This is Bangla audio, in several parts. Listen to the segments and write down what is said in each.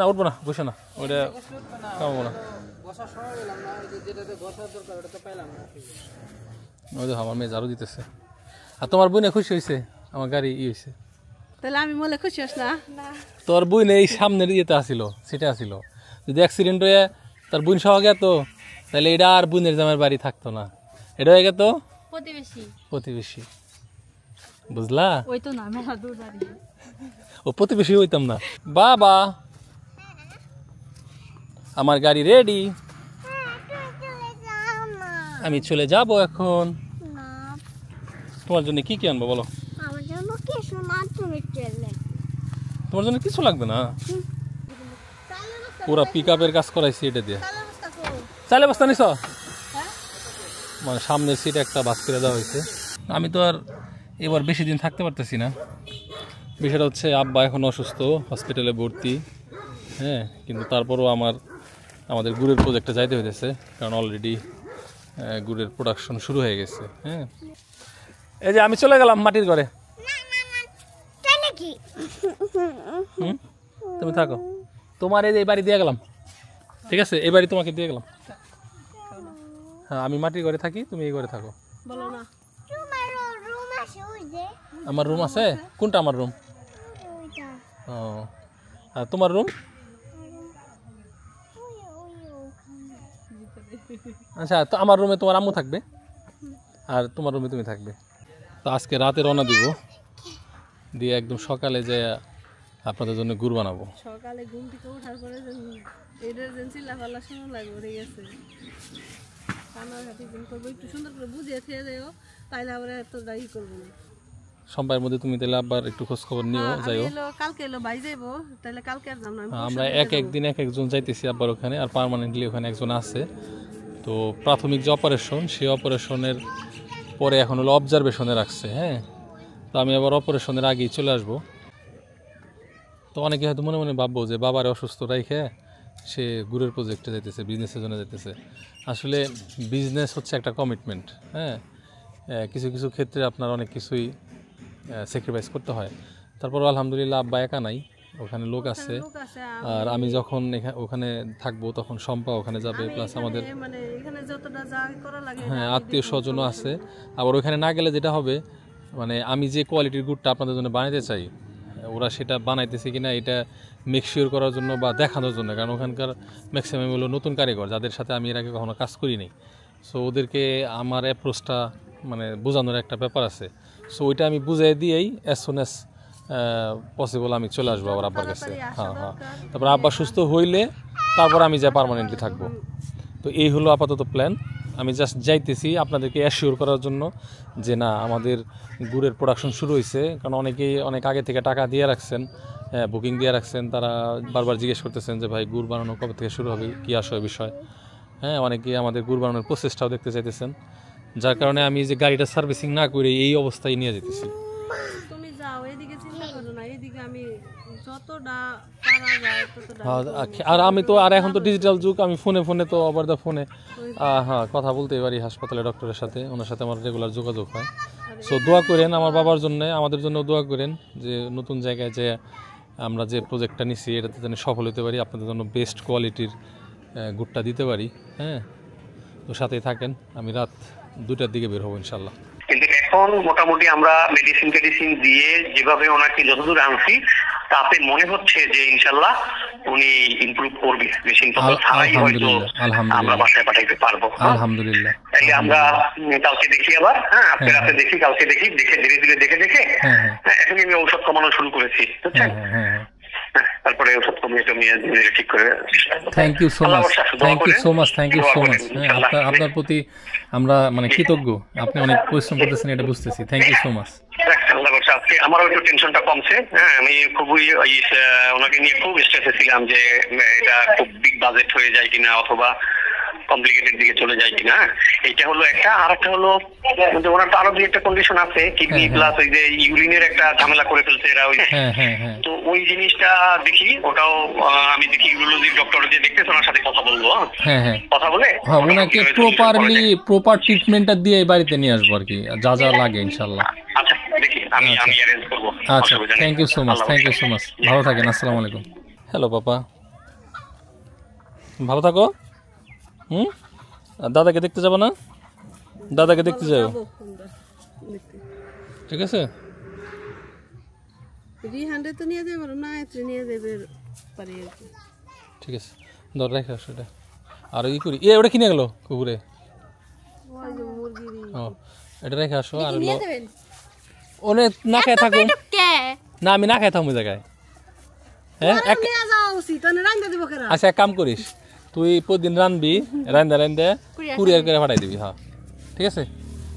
না উঠবো না, বসে না, ওইটা খাবো না। ওই দেখো আমার মেয়ে ঝাড়ু দিতেছে। আর তোমার বোনে খুশি হয়েছে আমার গাড়ি হয়েছে? তাহলে আমি বলে খুশি হস না? তোর বোন এই সামনের ইয়েতে আসিল, সিটে আসিল, যদি অ্যাক্সিডেন্ট হয়ে তার বোন সহ গেত তাহলে এটা আর বোনের জামার বাড়ি থাকতো না, এটা হয়ে গেত প্রতিবেশী। বুঝলা? ওই তো না মেলা দূর দাঁড়িয়ে ও প্রতিবেশী হইতাম না। বাবা আমার গাড়ি রেডি, আমি চলে যাব এখন। তোমার জন্য কি কি আনবো বলো? তোমার জন্য কিছু লাগবে না, পুরা পিক আপের কাজ করাইছি এটা দিয়ে। চাইলে বস্তা নিছ? মানে সামনের সিটে একটা বাস করে দেওয়া হয়েছে। আমি তো আর এবার বেশি দিন থাকতে পারতেছি না। বিষয়টা হচ্ছে আব্বা এখন অসুস্থ, হসপিটালে ভর্তি। হ্যাঁ, কিন্তু তারপরও আমাদের গুড়ের প্রজেক্টে যাইতে হইতেছে, কারণ অলরেডি গুড়ের প্রোডাকশন শুরু হয়ে গেছে। হ্যাঁ, এই যে আমি চলে গেলাম মাটির ঘরে। তুমি থাকো, তোমার এই যে এই বাড়ি দিয়ে গেলাম, ঠিক আছে? এই বাড়ি তোমাকে দিয়ে গেলাম। হ্যাঁ, আমি মাটির ঘরে থাকি, তুমি এই ঘরে থাকো। আমার রুম আছে? কোনটা আমার রুম? ও, আর তোমার রুম? আচ্ছা, তো আমার রুমে তোমার আম্মু থাকবে আর তোমার রুমে তুমি থাকবে। তো আজকে রাতে রওনা দিব, দিয়ে একদম সকালে যে আপনাদের জন্য গুড় বানাবো। সকালে ঘুম থেকে ওঠার পরে এমার্জেন্সি লাফালা শোনা লাগে উঠে গেছে, কান্নাকাটি করবো, একটু সুন্দর করে বুঝিয়ে খেয়ে যাও, তাইলে আবার এত দায়ী করবো না। সোমবার মধ্যে তুমি তাহলে আবার একটু খোঁজ খবর নিও, যাইও। কালকে এলো ভাই যাইবো, তাহলে কালকে আর যাব না। আমরা একদিন একজন যাইতেছি আবার ওখানে, আর পার্মানেন্টলি ওখানে একজন আছে। তো প্রাথমিক যে অপারেশন, সেই অপারেশনের পরে এখন হলো অবজারভেশনে রাখছে। হ্যাঁ, তো আমি আবার অপারেশনের আগেই চলে আসবো। তো অনেকে হয়তো মনে মনে ভাববো যে বাবার অসুস্থ রাইখে সে গুড়ের প্রজেক্টে যেতেছে, বিজনেসের জন্য যেতেছে। আসলে বিজনেস হচ্ছে একটা কমিটমেন্ট। হ্যাঁ, কিছু কিছু ক্ষেত্রে আপনার অনেক কিছুই স্যাক্রিফাইস করতে হয়। তারপর আলহামদুলিল্লাহ আব্বা একা নাই, ওখানে লোক আছে। আর আমি যখন ওখানে থাকবো তখন শম্পা ওখানে যাবে, প্লাস আমাদের হ্যাঁ আত্মীয় স্বজনও আছে। আবার ওখানে না গেলে যেটা হবে, মানে আমি যে কোয়ালিটির গুড়টা আপনাদের জন্য বানাইতে চাই, ওরা সেটা বানাইতেছে কিনা এটা মেকশিওর করার জন্য বা দেখানোর জন্য। কারণ ওখানকার ম্যাক্সিমাম হলো নতুন কারিগর, যাদের সাথে আমি এর আগে কখনো কাজ করিনি। সো ওদেরকে আমার অ্যাপ্রোচটা মানে বোঝানোর একটা ব্যাপার আছে। সো ওইটা আমি বুঝাই দিয়েই অ্যাজ সুন অ্যাজ পসিবল আমি চলে আসবো আবার আব্বার কাছে। হ্যাঁ হ্যাঁ, তারপর আব্বা সুস্থ হইলে তারপর আমি যা পার্মানেন্টলি থাকবো। তো এই হলো আপাতত প্ল্যান। আমি জাস্ট যাইতেছি আপনাদেরকে অ্যাসিওর করার জন্য যে না, আমাদের গুড়ের প্রোডাকশন শুরু হয়েছে। কারণ অনেকেই অনেক আগে থেকে টাকা দিয়ে রাখছেন, বুকিং দিয়ে রাখছেন, তারা বারবার জিজ্ঞেস করতেছেন যে ভাই গুড় বানানো কবে থেকে শুরু হবে, কী আসবে বিষয়। হ্যাঁ, অনেকেই আমাদের গুড় বানানোর প্রসেসটাও দেখতে চাইতেছেন, যার কারণে আমি যে গাড়িটা সার্ভিসিং না করে এই অবস্থায় নিয়ে যেতেছি। তুমি যাও, এদিকে চিন্তা করো না, এদিকে আমি যতটা পারা যায় ততটা। আর আমি তো আর এখন তো ডিজিটাল যুগ, আমি ফোনে তো আবার ফোনে হ্যাঁ কথা বলতে পারি হাসপাতালে ডক্টরের সাথে, ওনার সাথে আমার রেগুলার যোগাযোগ হয়। সো দোয়া করেন আমার বাবার জন্য, আমাদের জন্য দোয়া করেন যে নতুন জায়গায় যে আমরা যে প্রজেক্টটা নিচ্ছি এটাতে যেন সফল হতে পারি, আপনাদের জন্য বেস্ট কোয়ালিটির গুড়টা দিতে পারি। হ্যাঁ, তো সাথেই থাকেন। আমি রাত 2টার দিকে বের হবো ইনশাল্লাহ। কিন্তু এখন মোটামুটি আমরা মেডিসিন দিয়ে যেভাবে ওনাকে যতদূর আনছি, তাতে মনে হচ্ছে যে ইনশাল্লাহ উনি ইমপ্রুভ করবে। মেশিন তো ছাড়াই হয়তো আমরা বাসায় পাঠাইতে পারবো। আলহামদুলিল্লাহ। তাইলে আমরা কালকে দেখি আবার, হ্যাঁ আজকে রাতে দেখি, কালকে দেখি, ধীরে ধীরে দেখে এখন আমি ঔষধ কমানো শুরু করেছি, বুঝছেন? তারপরে ওষুধ কমিয়ে ঠিক করে। Thank you so much, thank you so much, thank you so much. আপনার প্রতি আমরা মানে কৃতজ্ঞ, আপনি অনেক পরিশ্রম করতেছেন এটা বুঝতেছি। Thank you so much. আজকে আমারও একটু টেনশনটা কমছে। হ্যাঁ, আমি খুবই ওনাকে নিয়ে খুব স্ট্রেসে ছিলাম যে এটা খুব বিগ বাজেট হয়ে যায় কিনা অথবা কমপ্লিকেটেড দিকে চলে যায় কিনা। এইটা হলো একটা। আর একটা হলো ওনার তো আরো দুই একটা কন্ডিশন আছে, কিডনি প্লাস ওই যে ইউরিনের একটা ঝামেলা করে ফেলছে এরা। তো ওই জিনিসটা দেখি, ওটাও আমি দেখি ইউরোলজি ডক্টর যে দেখতেছে ওনার সাথে কথা বলবো। কথা বলে ওনাকে প্রপার ট্রিটমেন্টটা দিয়ে বাড়িতে নিয়ে আসবো আর কি, যা যা লাগে ইনশাআল্লাহ। আচ্ছা দেখি, আমি অ্যারেঞ্জ করবো। আচ্ছা, thank you so much, thank you so much. ভালো থাকেন, আসসালামু আলাইকুম। হ্যালো পাপা, ভালো থাকো। আর দাদাকে দেখতে যাবো না? দাদাকে দেখতে যাও, যাবো আমরা দেখতে। ঠিক আছে? রিহান্ডে তো নিয়ে যাবে না, এত্রে নিয়ে যাবে পারি আর কি। ঠিক আছে, ধর রেখে আসো এটা। আর ই করি ওটা কিনে গেল কুকুরে। ওই যে মুরগিরই। ও এটা রেখে আসো। আর নিয়ে যাবেন? ওনে না খেয়ে থাকুন। না আমি না খেয়ে থাকবো ওই জায়গায়। হ্যাঁ নিয়ে যাওয়া উচিত, তাহলে রান্না দিব কেন? আচ্ছা এক কাম করিস, তুই প্রতিদিন রানবি, রান্দা কুরিয়ার করে পাঠাই দিবি। হ্যাঁ ঠিক আছে,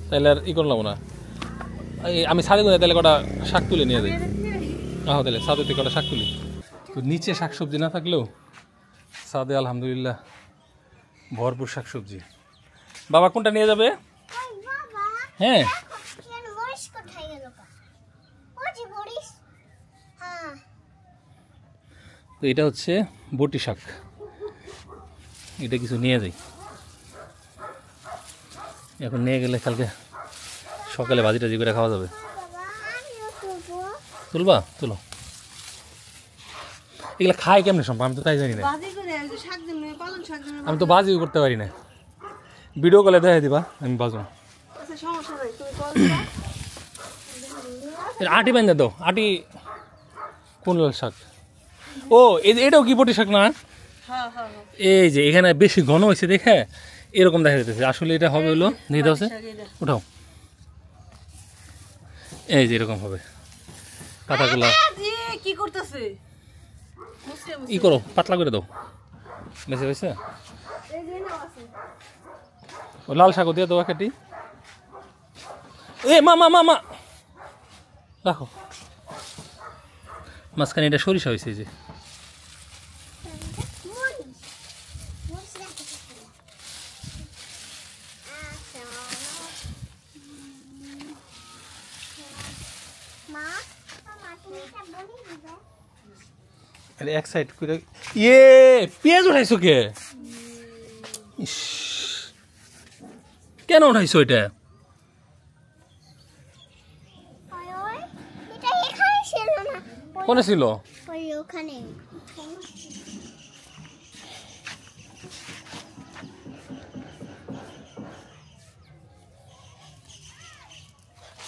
তাহলে আর ই করলাম না। আমি ছাদে করে তাহলে কটা শাক তুলে নিয়ে যাই। আহ তাহলে ছাদে থেকে কটা শাক তুলি। তো নিচে শাকসবজি না থাকলেও ছাদে আলহামদুলিল্লাহ ভরপুর শাকসবজি। বাবা কোনটা নিয়ে যাবে? হ্যাঁ তো এটা হচ্ছে বটি শাক, এটা কিছু নিয়ে যাই। এখন নিয়ে গেলে কালকে সকালে ভাজি টাজি করে খাওয়া যাবে। তুলবা? তুলো। এগুলো খায় কেমনে সম্ভব? আমি তো তাই জানি না। ভাজি করে ওই যে শাক দিন, পালং শাক দিন। আমি তো বাজিও করতে পারি না। ভিডিও কলে দেখাই দিবা, আমি বাজুম। আচ্ছা সমস্যা নাই, তুমি কল দিবা। আটি বান্ধা দাও। আটি কোন লাল শাক? ও এটাও কি বটি শাক না? হ্যাঁ হ্যাঁ হ্যাঁ। এই যে এখানে বেশি ঘন হয়েছে দেখে এরকম দেখা যেতেছে। আসলে এটা হবে হলো নিয়ে দাও, উঠাও। এই যে এরকম হবে পাতাগুলা। কি করতেছে? ই করো, পাতলা করে দাও। বেশি হয়েছে? এই যে নাও আছে। ও লাল শাকও দিয়ে দেওয়া কেটি। এ মা মা মা মা রাখো। মাঝখানে এটা সরিষা হয়েছে এই যে। এক সাইড করে পেঁয়াজ উঠাইছো কে? ইস, কেন উঠাইছো এটা? কোনে ছিল?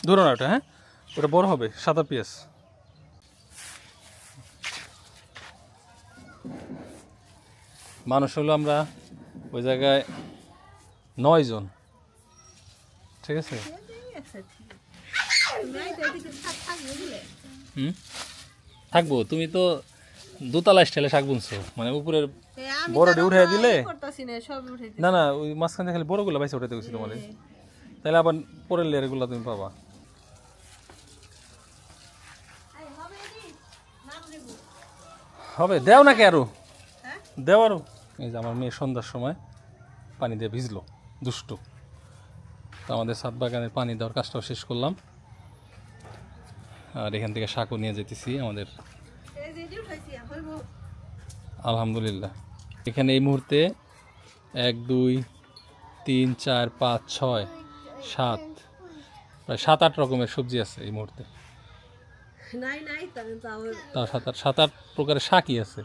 ধরো না ওটা। হ্যাঁ ওটা বড় হবে, সাদা পেঁয়াজ। মানুষ হলো আমরা ওই জায়গায় 9 জন, ঠিক আছে? থাকবো। তুমি তো দোতলা স্টাইলে শাক বুনছো, মানে উপরের বড়টি উঠে দিলে। না না ওই মাঝখানে খালি বড়গুলো বাইসে উঠাতে গেছি তোমার, তাহলে আবার পরের লেয়ারগুলো তুমি পাবা। হবে দেও নাকি আরো দেও আরো। এই যে আমার মেয়ে সন্ধ্যার সময় পানি দিয়ে ভিজলো, দুষ্টু। তো আমাদের ছাদ বাগানের পানি দেওয়ার কাজটাও শেষ করলাম, আর এখান থেকে শাকও নিয়ে যেতেছি আমাদের। আলহামদুলিল্লাহ এখানে এই মুহূর্তে 1 2 3 4 5 6 7 প্রায় 7-8 রকমের সবজি আছে এই মুহূর্তে। নাই নাই, তার 7-8 প্রকারের শাকই আছে।